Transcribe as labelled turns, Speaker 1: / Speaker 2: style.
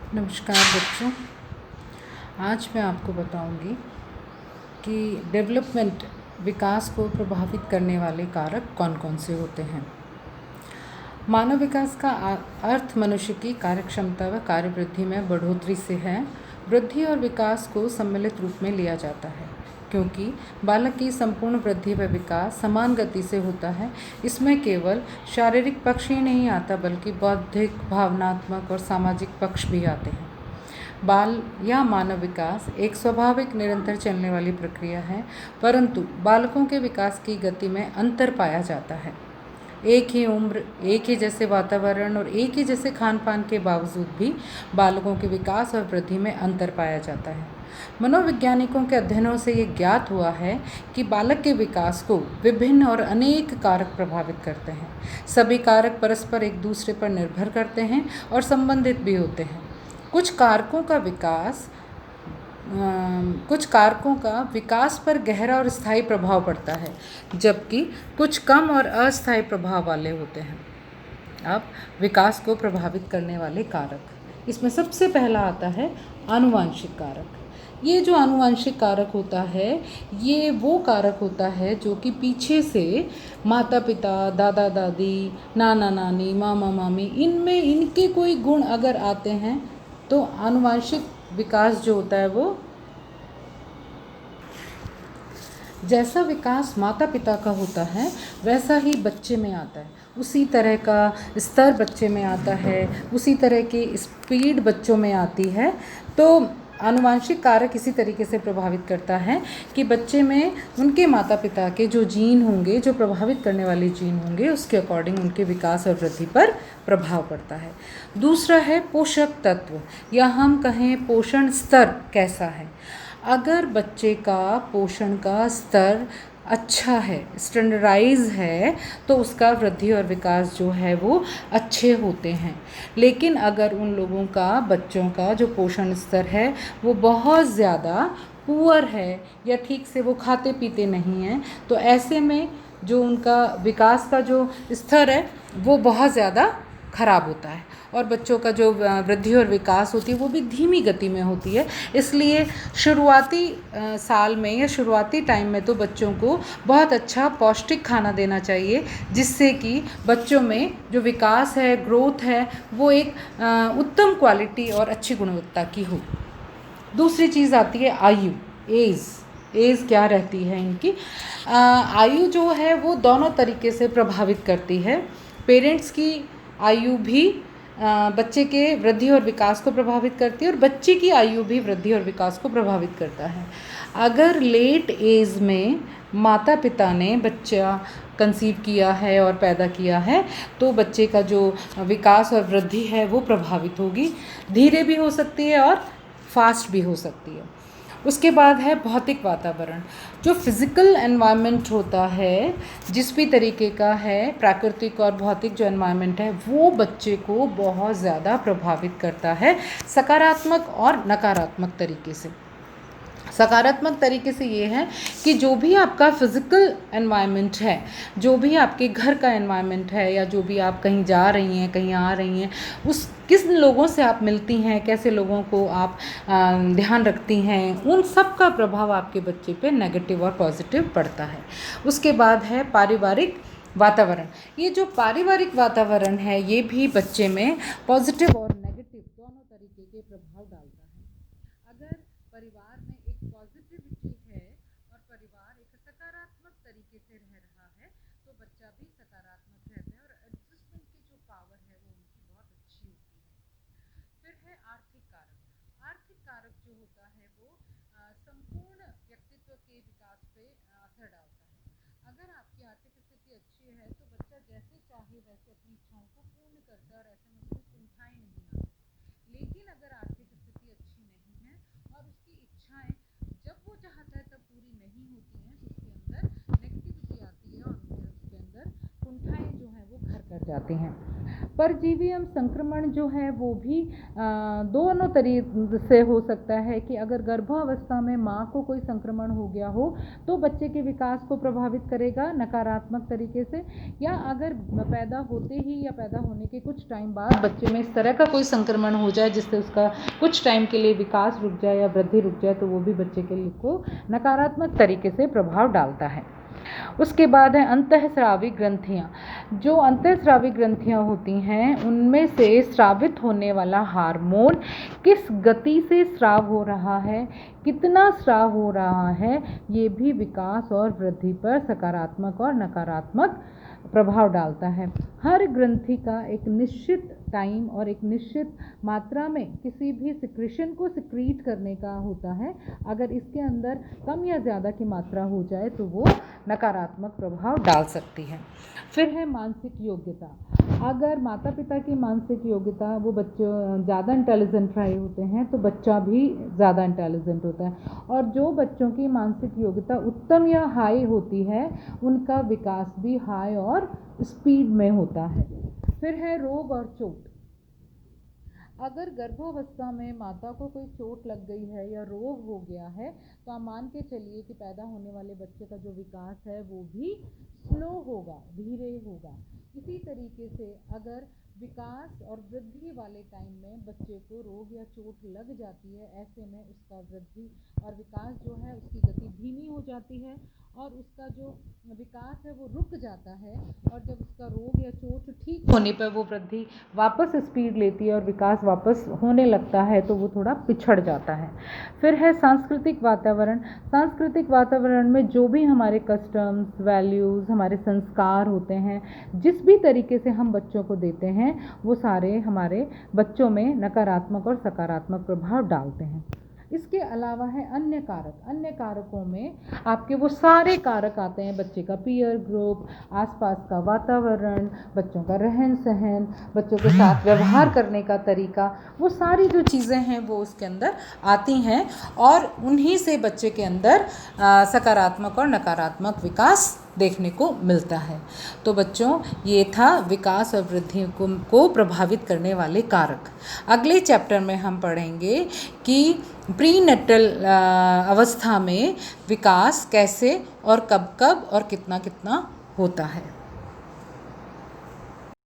Speaker 1: नमस्कार बच्चों। आज मैं आपको बताऊंगी कि डेवलपमेंट विकास को प्रभावित करने वाले कारक कौन कौन से होते हैं। मानव विकास का अर्थ मनुष्य की कार्यक्षमता व कार्यवृद्धि में बढ़ोतरी से है। वृद्धि और विकास को सम्मिलित रूप में लिया जाता है क्योंकि बालक की संपूर्ण वृद्धि व विकास समान गति से होता है। इसमें केवल शारीरिक पक्ष ही नहीं आता बल्कि बौद्धिक, भावनात्मक और सामाजिक पक्ष भी आते हैं। बाल या मानव विकास एक स्वाभाविक निरंतर चलने वाली प्रक्रिया है, परंतु बालकों के विकास की गति में अंतर पाया जाता है। एक ही उम्र, एक ही जैसे वातावरण और एक ही जैसे खान पान के बावजूद भी बालकों के विकास और वृद्धि में अंतर पाया जाता है। मनोवैज्ञानिकों के अध्ययनों से ये ज्ञात हुआ है कि बालक के विकास को विभिन्न और अनेक कारक प्रभावित करते हैं। सभी कारक परस्पर एक दूसरे पर निर्भर करते हैं और संबंधित भी होते हैं। कुछ कारकों का विकास पर गहरा और स्थायी प्रभाव पड़ता है, जबकि कुछ कम और अस्थायी प्रभाव वाले होते हैं। अब विकास को प्रभावित करने वाले कारक, इसमें सबसे पहला आता है आनुवांशिक कारक। ये जो आनुवांशिक कारक होता है, ये वो कारक होता है जो कि पीछे से माता पिता, दादा दादी, नाना नानी, मामा मामी, इनमें इनके कोई गुण अगर आते हैं तो आनुवांशिक विकास जो होता है वो जैसा विकास माता पिता का होता है वैसा ही बच्चे में आता है। उसी तरह का स्तर बच्चे में आता है, उसी तरह की स्पीड बच्चों में आती है। तो आनुवांशिक कारक इसी तरीके से प्रभावित करता है कि बच्चे में उनके माता पिता के जो जीन होंगे, जो प्रभावित करने वाले जीन होंगे, उसके अकॉर्डिंग उनके विकास और वृद्धि पर प्रभाव पड़ता है। दूसरा है पोषक तत्व, या हम कहें पोषण स्तर कैसा है। अगर बच्चे का पोषण का स्तर अच्छा है, स्टैंडर्डाइज है, तो उसका वृद्धि और विकास जो है वो अच्छे होते हैं। लेकिन अगर उन लोगों का, बच्चों का जो पोषण स्तर है वो बहुत ज़्यादा पुअर है या ठीक से वो खाते पीते नहीं हैं, तो ऐसे में जो उनका विकास का जो स्तर है वो बहुत ज़्यादा खराब होता है और बच्चों का जो वृद्धि और विकास होती है वो भी धीमी गति में होती है। इसलिए शुरुआती साल में या शुरुआती टाइम में तो बच्चों को बहुत अच्छा पौष्टिक खाना देना चाहिए, जिससे कि बच्चों में जो विकास है, ग्रोथ है, वो एक उत्तम क्वालिटी और अच्छी गुणवत्ता की हो। दूसरी चीज़ आती है आयु, एज क्या रहती है इनकी। आयु जो है वो दोनों तरीके से प्रभावित करती है। पेरेंट्स की आयु भी बच्चे के वृद्धि और विकास को प्रभावित करती है और बच्चे की आयु भी वृद्धि और विकास को प्रभावित करता है। अगर लेट एज में माता पिता ने बच्चा कंसीव किया है और पैदा किया है तो बच्चे का जो विकास और वृद्धि है वो प्रभावित होगी। धीरे भी हो सकती है और फास्ट भी हो सकती है। उसके बाद है भौतिक वातावरण। जो फिज़िकल एनवायरनमेंट होता है, जिस भी तरीके का है, प्राकृतिक और भौतिक जो एनवायरनमेंट है वो बच्चे को बहुत ज़्यादा प्रभावित करता है, सकारात्मक और नकारात्मक तरीके से। सकारात्मक तरीके से ये है कि जो भी आपका फिज़िकल एनवायरनमेंट है, जो भी आपके घर का एनवायरनमेंट है, या जो भी आप कहीं जा रही हैं, कहीं आ रही हैं, उस किस लोगों से आप मिलती हैं, कैसे लोगों को आप ध्यान रखती हैं, उन सब का प्रभाव आपके बच्चे पे नेगेटिव और पॉजिटिव पड़ता है। उसके बाद है पारिवारिक वातावरण। ये जो पारिवारिक वातावरण है ये भी बच्चे में पॉजिटिव और नेगेटिव दोनों तरीके के प्रभाव डालता है। अगर परिवार में एक पॉजिटिविटी है और परिवार एक सकारात्मक तरीके से रह रहा है तो बच्चा भी सकारात्मक रहता है और एडजस्टमेंट की जो पावर है वो उनकी बहुत अच्छी होती है। फिर है आर्थिक कारक। आर्थिक कारक जो होता है वो संपूर्ण व्यक्तित्व के विकास पे असर डालता है। अगर आपकी आर्थिक स्थिति अच्छी है तो बच्चा जैसे चाहे वैसे अपनी इच्छाओं को पूर्ण करता है और ऐसे में उसमें कुंठाएं नहीं आती। लेकिन अगर आर्थिक स्थिति अच्छी नहीं है और उसकी इच्छाएं जब वो चाहता है तब पूरी नहीं होती हैं तो उसके अंदर नेगेटिविटी आती है और उसके अंदर कुंठाएं जो हैं वो घर कर जाती हैं। परजीवी एवं संक्रमण जो है वो भी दोनों तरीके से हो सकता है कि अगर गर्भावस्था में माँ को कोई संक्रमण हो गया हो तो बच्चे के विकास को प्रभावित करेगा नकारात्मक तरीके से, या अगर पैदा होते ही या पैदा होने के कुछ टाइम बाद बच्चे में इस तरह का कोई संक्रमण हो जाए जिससे उसका कुछ टाइम के लिए विकास रुक जाए या वृद्धि रुक जाए, तो वो भी बच्चे के लिए को नकारात्मक तरीके से प्रभाव डालता है। उसके बाद है अंतःस्रावी ग्रंथियाँ। जो अंतःस्रावी ग्रंथियाँ होती हैं उनमें से स्रावित होने वाला हार्मोन किस गति से स्राव हो रहा है, कितना स्राव हो रहा है, ये भी विकास और वृद्धि पर सकारात्मक और नकारात्मक प्रभाव डालता है। हर ग्रंथि का एक निश्चित टाइम और एक निश्चित मात्रा में किसी भी सिक्रीशन को सिक्रीट करने का होता है। अगर इसके अंदर कम या ज़्यादा की मात्रा हो जाए तो वो नकारात्मक प्रभाव डाल सकती है। फिर है मानसिक योग्यता। अगर माता पिता की मानसिक योग्यता, वो बच्चे ज़्यादा इंटेलिजेंट रहे होते हैं तो बच्चा भी ज़्यादा इंटेलिजेंट होता है, और जो बच्चों की मानसिक योग्यता उत्तम या हाई होती है उनका विकास भी हाई और स्पीड में होता है। फिर है रोग और चोट। अगर गर्भावस्था में माता को कोई चोट लग गई है या रोग हो गया है तो आप मान के चलिए कि पैदा होने वाले बच्चे का जो विकास है वो भी स्लो होगा, धीरे होगा। इसी तरीके से अगर विकास और वृद्धि वाले टाइम में बच्चे को रोग या चोट लग जाती है, ऐसे में उसका वृद्धि और विकास जो है उसकी गति धीमी हो जाती है और उसका जो विकास है वो रुक जाता है, और जब उसका रोग या चोट ठीक होने पर वो वृद्धि वापस स्पीड लेती है और विकास वापस होने लगता है तो वो थोड़ा पिछड़ जाता है। फिर है सांस्कृतिक वातावरण। सांस्कृतिक वातावरण में जो भी हमारे कस्टम्स, वैल्यूज़, हमारे संस्कार होते हैं, जिस भी तरीके से हम बच्चों को देते हैं वो सारे हमारे बच्चों में नकारात्मक और सकारात्मक प्रभाव डालते हैं। इसके अलावा है अन्य कारक। अन्य कारकों में आपके वो सारे कारक आते हैं, बच्चे का पीयर ग्रुप, आसपास का वातावरण, बच्चों का रहन सहन, बच्चों के साथ व्यवहार करने का तरीका, वो सारी जो चीज़ें हैं वो उसके अंदर आती हैं और उन्हीं से बच्चे के अंदर सकारात्मक और नकारात्मक विकास देखने को मिलता है। तो बच्चों, ये था विकास और वृद्धि को प्रभावित करने वाले कारक। अगले चैप्टर में हम पढ़ेंगे कि प्रीनेटल अवस्था में विकास कैसे और कब कब और कितना कितना होता है।